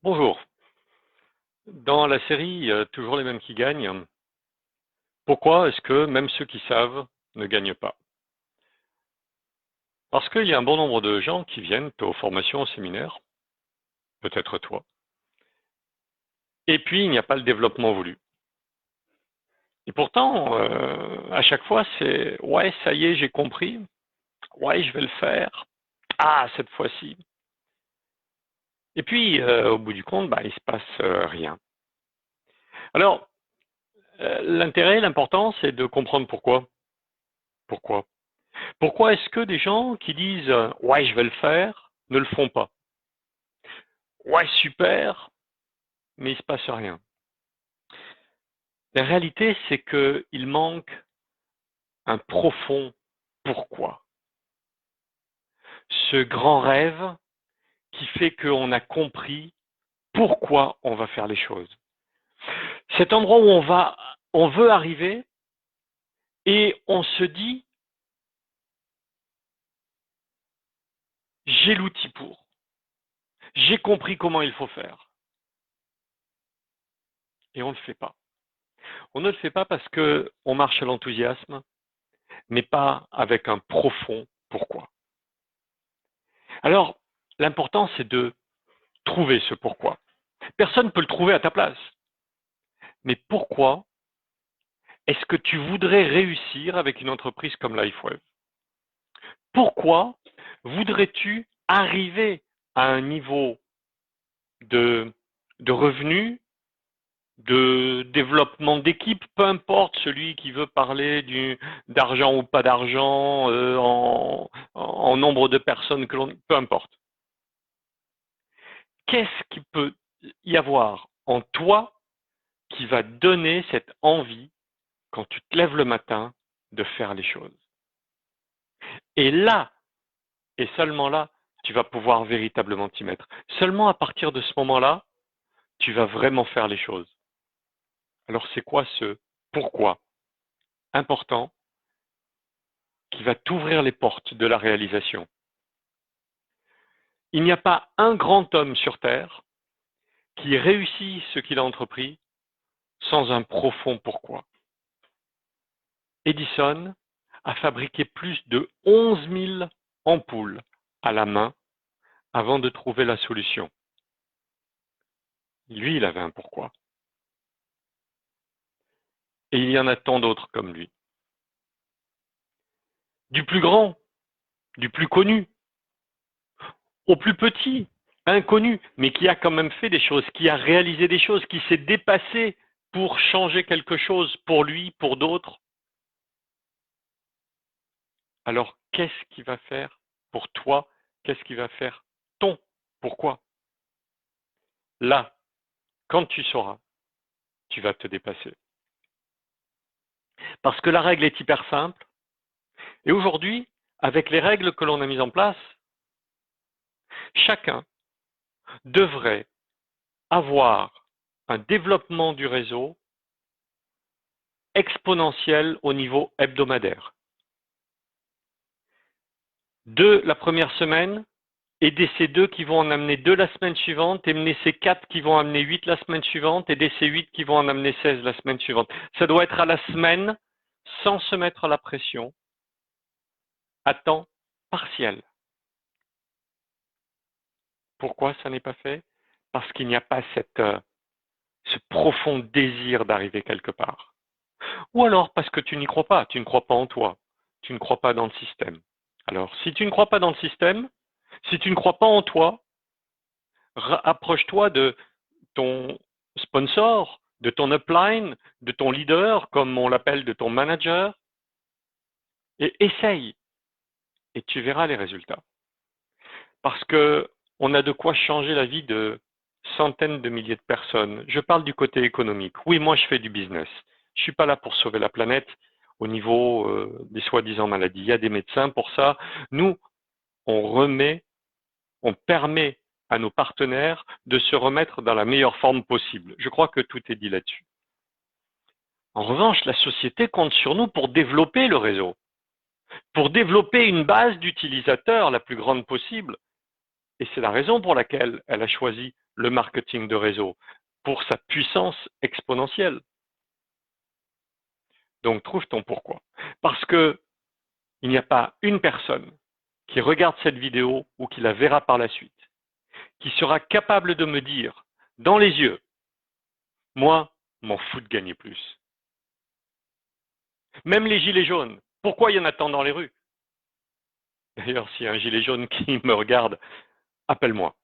Bonjour. Dans la série Toujours les mêmes qui gagnent, pourquoi est-ce que même ceux qui savent ne gagnent pas? Parce qu'il y a un bon nombre de gens qui viennent aux formations, aux séminaires, peut-être toi, et puis il n'y a pas le développement voulu. Et pourtant, à chaque fois, c'est « ouais, ça y est, j'ai compris, ouais, je vais le faire, ah, cette fois-ci ». Et puis, au bout du compte, il se passe rien. Alors, l'intérêt, l'important, c'est de comprendre pourquoi. Pourquoi? Pourquoi est-ce que des gens qui disent ouais, je vais le faire, ne le font pas? Ouais, super, mais il ne se passe rien. La réalité, c'est qu'il manque un profond pourquoi. Ce grand rêve qui fait qu'on a compris pourquoi on va faire les choses. Cet endroit où on veut arriver et on se dit j'ai l'outil pour, j'ai compris comment il faut faire. Et on ne le fait pas. On ne le fait pas parce qu'on marche à l'enthousiasme, mais pas avec un profond pourquoi. Alors, l'important, c'est de trouver ce pourquoi. Personne ne peut le trouver à ta place. Mais pourquoi est-ce que tu voudrais réussir avec une entreprise comme LifeWave? Pourquoi voudrais-tu arriver à un niveau de, de revenus, de développement d'équipe, peu importe celui qui veut parler d'argent ou pas d'argent, en nombre de personnes que l'on, peu importe. Qu'est-ce qui peut y avoir en toi qui va donner cette envie, quand tu te lèves le matin, de faire les choses? Et là, et seulement là, tu vas pouvoir véritablement t'y mettre. Seulement à partir de ce moment-là, tu vas vraiment faire les choses. Alors c'est quoi ce pourquoi important qui va t'ouvrir les portes de la réalisation? Il n'y a pas un grand homme sur Terre qui réussit ce qu'il a entrepris sans un profond pourquoi. Edison a fabriqué plus de 11 000 ampoules à la main avant de trouver la solution. Lui, il avait un pourquoi. Et il y en a tant d'autres comme lui. Du plus grand, du plus connu, au plus petit, inconnu, mais qui a quand même fait des choses, qui a réalisé des choses, qui s'est dépassé pour changer quelque chose pour lui, pour d'autres. Alors, qu'est-ce qui va faire pour toi? Qu'est-ce qui va faire ton pourquoi? Là, quand tu sauras, tu vas te dépasser. Parce que la règle est hyper simple. Et aujourd'hui, avec les règles que l'on a mises en place, chacun devrait avoir un développement du réseau exponentiel au niveau hebdomadaire. Deux la première semaine, aider ces deux qui vont en amener deux la semaine suivante, aider ces quatre qui vont en amener 8 la semaine suivante, aider ces 8 qui vont en amener 16 la semaine suivante. Ça doit être à la semaine, sans se mettre la pression, à temps partiel. Pourquoi ça n'est pas fait? Parce qu'il n'y a pas ce profond désir d'arriver quelque part. Ou alors parce que tu n'y crois pas, tu ne crois pas en toi, tu ne crois pas dans le système. Alors, si tu ne crois pas dans le système, si tu ne crois pas en toi, approche-toi de ton sponsor, de ton upline, de ton leader, comme on l'appelle, de ton manager, et essaye, et tu verras les résultats. Parce qu'on a de quoi changer la vie de centaines de milliers de personnes. Je parle du côté économique. Oui, moi je fais du business. Je ne suis pas là pour sauver la planète au niveau des soi-disant maladies. Il y a des médecins pour ça. Nous, on permet à nos partenaires de se remettre dans la meilleure forme possible. Je crois que tout est dit là-dessus. En revanche, la société compte sur nous pour développer le réseau, pour développer une base d'utilisateurs la plus grande possible. Et c'est la raison pour laquelle elle a choisi le marketing de réseau pour sa puissance exponentielle. Donc, trouve ton pourquoi. Parce que il n'y a pas une personne qui regarde cette vidéo ou qui la verra par la suite, qui sera capable de me dire dans les yeux, moi, m'en fous de gagner plus. Même les gilets jaunes, pourquoi il y en a tant dans les rues? D'ailleurs, s'il y a un gilet jaune qui me regarde, appelle-moi.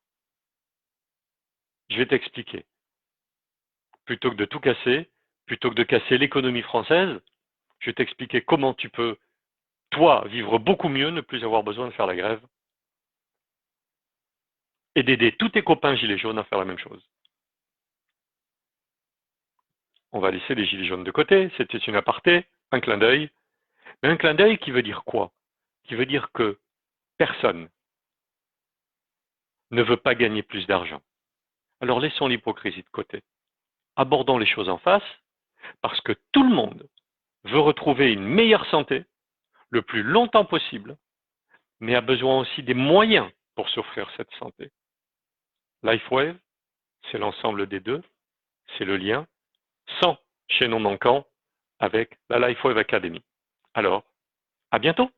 Je vais t'expliquer. Plutôt que de tout casser, plutôt que de casser l'économie française, je vais t'expliquer comment tu peux, toi, vivre beaucoup mieux, ne plus avoir besoin de faire la grève et d'aider tous tes copains gilets jaunes à faire la même chose. On va laisser les gilets jaunes de côté, c'était une aparté, un clin d'œil. Mais un clin d'œil qui veut dire quoi? Qui veut dire que personne ne veut pas gagner plus d'argent. Alors laissons l'hypocrisie de côté. Abordons les choses en face, parce que tout le monde veut retrouver une meilleure santé le plus longtemps possible, mais a besoin aussi des moyens pour s'offrir cette santé. LifeWave, c'est l'ensemble des deux, c'est le lien, sans chaînon manquant avec la LifeWave Academy. Alors, à bientôt!